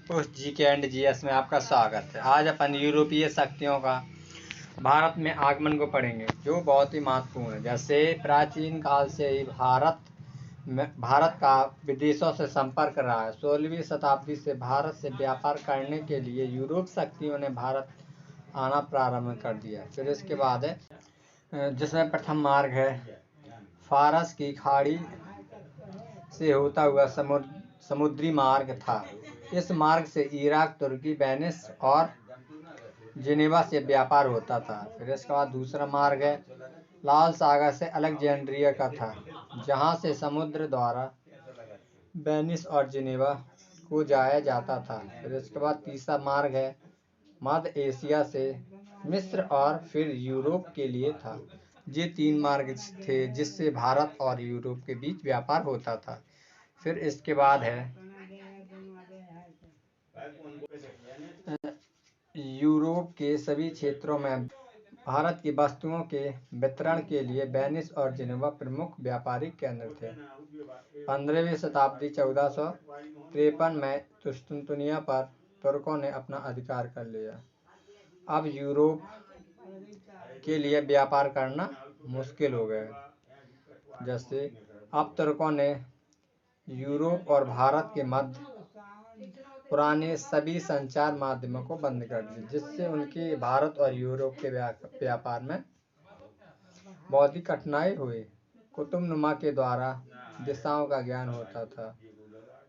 उस GK&GS में आपका स्वागत है। आज अपन यूरोपीय शक्तियों का भारत में आगमन को पढ़ेंगे, जो बहुत ही महत्वपूर्ण है। जैसे प्राचीन काल से ही भारत का विदेशों से संपर्क रहा है। 16वीं शताब्दी से भारत से व्यापार करने के लिए यूरोप शक्तियों ने भारत आना प्रारंभ कर दिया। फिर इसके बाद है जिसमें प्रथम मार्ग है फारस की खाड़ी से होता हुआ समुद्री मार्ग था। इस मार्ग से इराक, तुर्की, वेनिस और जिनेवा से व्यापार होता था। फिर इसके बाद दूसरा मार्ग है लाल सागर से अलेक्जेंड्रिया का था, जहां से समुद्र द्वारा वेनिस और जिनेवा को जाया जाता था। फिर इसके बाद तीसरा मार्ग है मध्य एशिया से मिस्र और फिर यूरोप के लिए था। ये 3 मार्ग थे जिससे भारत और यूरोप के बीच व्यापार होता था। फिर इसके बाद है यूरोप के सभी क्षेत्रों में भारत की वस्तुओं के वितरण के लिए वेनिस और जिनेवा प्रमुख व्यापारिक केंद्र थे। 15वीं शताब्दी 1453 में कुस्तुनतुनिया पर तुर्कों ने अपना अधिकार कर लिया। अब यूरोप के लिए व्यापार करना मुश्किल हो गया। जैसे अब तुर्कों ने यूरोप और भारत के मध्य पुराने सभी संचार माध्यमों को बंद कर दिया, जिससे उनके भारत और यूरोप के व्यापार में बहुत ही कठिनाई हुई। कुतुबनुमा के द्वारा दिशाओं का ज्ञान होता था।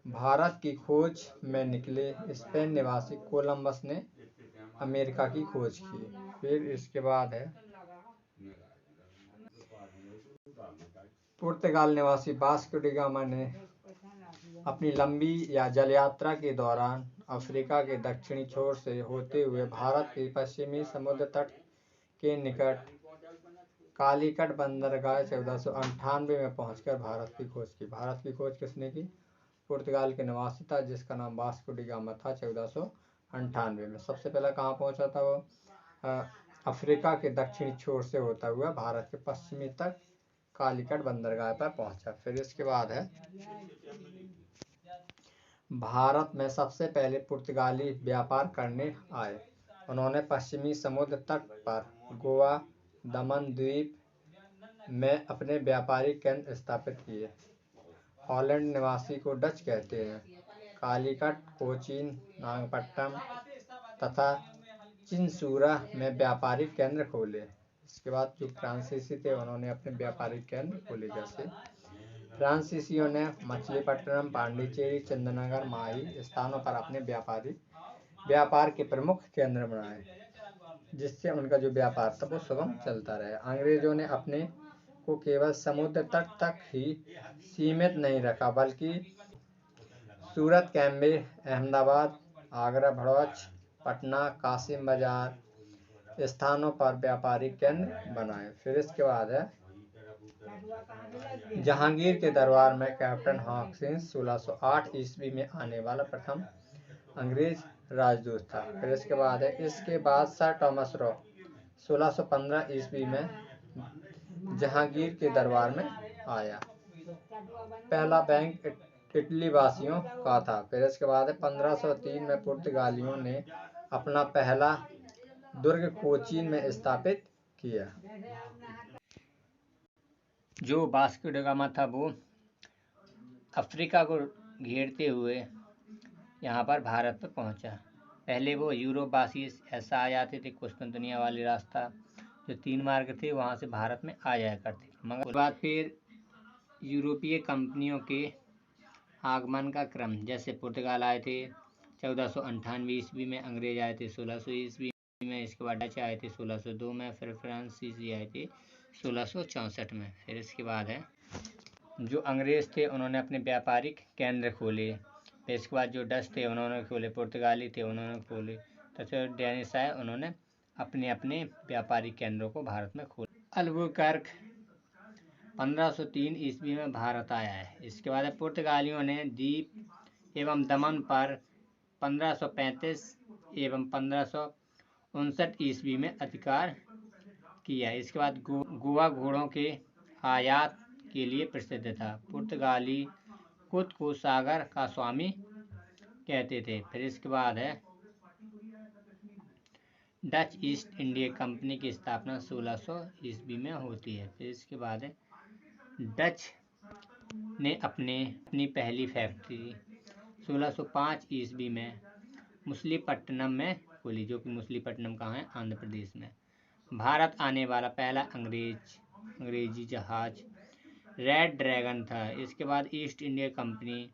भारत की खोज में निकले स्पेन निवासी कोलंबस ने अमेरिका की खोज की। फिर इसके बाद है पुर्तगाल निवासी वास्को डी गामा ने अपनी लंबी या जल यात्रा के दौरान अफ्रीका के दक्षिणी छोर से होते हुए भारत के पश्चिमी समुद्र तट के निकट कालीकट बंदरगाह 1498 में पहुंचकर भारत की खोज की। भारत की खोज किसने की? पुर्तगाल के निवासी था, जिसका नाम वास्को डी गामा था। 1498 में सबसे पहला कहाँ पहुंचा था वो? अफ्रीका के दक्षिणी छोर से होता हुआ भारत के पश्चिमी तट कालीकट बंदरगाह पर पहुंचा। फिर इसके बाद है भारत में सबसे पहले पुर्तगाली व्यापार करने आए। उन्होंने पश्चिमी समुद्र तट पर गोवा, दमन द्वीप में अपने व्यापारिक केंद्र स्थापित किए। हॉलैंड निवासी को डच कहते हैं। कालीकट, कोचीन, नागपट्टनम तथा चिंसूरा में व्यापारिक केंद्र खोले। इसके बाद जो फ्रांसीसी थे, उन्होंने अपने व्यापारिक केंद्र खोले। जैसे फ्रांसीसियों ने मछलीपट्टनम, पांडिचेरी, चंदनगर, माही स्थानों पर अपने व्यापार के प्रमुख केंद्र बनाए, जिससे उनका जो व्यापार था वो सुगम चलता रहा। अंग्रेजों ने अपने को केवल समुद्र तट तक ही सीमित नहीं रखा, बल्कि सूरत, कैम्बे, अहमदाबाद, आगरा, भड़ौच, पटना, कासिम बाजार स्थानों पर व्यापारिक केंद्र बनाए। फिर इसके बाद है जहांगीर के दरबार में कैप्टन हॉकिंस 1608 ईस्वी में आने वाला प्रथम अंग्रेज राजदूत था। फिर इसके बाद है इसके बाद सर टॉमस रॉ 1615 ईस्वी में जहांगीर के दरबार में आया। पहला बैंक इटली वासियों का था। फिर इसके बाद 1503 में पुर्तगालियों ने अपना पहला दुर्ग कोचीन में स्थापित किया। जो वास्को डी गामा था वो अफ्रीका को घेरते हुए यहाँ पर भारत पर पहुँचा। पहले वो यूरोप वासी ऐसा आ जाते थे, कुस्तुनतुनिया वाले रास्ता जो 3 मार्ग थे वहाँ से भारत में आ जाया करते, मगर उसके बाद फिर यूरोपीय कंपनियों के आगमन का क्रम, जैसे पुर्तगाल आए थे 1498 ईस्वी में, अंग्रेज आए थे 1600 ईस्वी में, इसके बाद डच आए थे 1602 में, फिर फ्रांसीसी आए थे 1664 में। फिर इसके बाद है जो अंग्रेज थे उन्होंने अपने व्यापारिक केंद्र खोले। फिर इसके बाद जो डच थे उन्होंने खोले, पुर्तगाली थे उन्होंने खोले, तथा डेनिश आए उन्होंने अपने अपने व्यापारिक केंद्रों को भारत में खोला। अल्बुकर्क 1503 ईस्वी में भारत आया है। इसके बाद पुर्तगालियों ने द्वीप एवं दमन पर 1535 एवं 1559 ईस्वी में अधिकार किया। इसके बाद गोवा घोड़ों के आयात के लिए प्रसिद्ध था। पुर्तगाली खुद को सागर का स्वामी कहते थे। फिर इसके बाद है डच ईस्ट इंडिया कंपनी की स्थापना 1600 ईस्वी में होती है। फिर इसके बाद है डच ने अपनी पहली फैक्ट्री 1605 ईस्वी में मछलीपट्टनम में खोली, जो कि मछलीपट्टनम कहाँ है, आंध्र प्रदेश में। भारत आने वाला पहला अंग्रेजी जहाज रेड ड्रैगन था। इसके बाद ईस्ट इंडिया कंपनी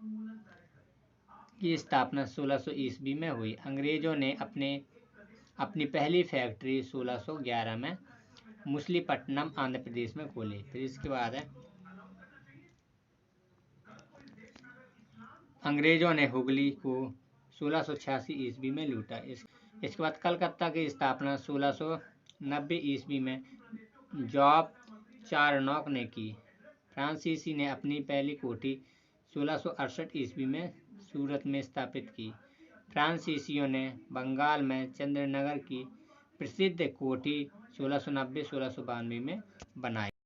की स्थापना 1600 ईस्वी में हुई। अंग्रेजों ने अपनी पहली फैक्ट्री 1611 में मछलीपट्टनम आंध्र प्रदेश में खोली। फिर इसके बाद है अंग्रेजों ने हुगली को 1686 ईस्वी में लूटा। इसके बाद कलकत्ता की स्थापना 1690 ईस्वी में जॉब चारनॉक ने की। फ्रांसीसी ने अपनी पहली कोठी 1668 ईस्वी में सूरत में स्थापित की। फ्रांसीसियों ने बंगाल में चंद्रनगर की प्रसिद्ध कोठी 1690-1692 में बनाई।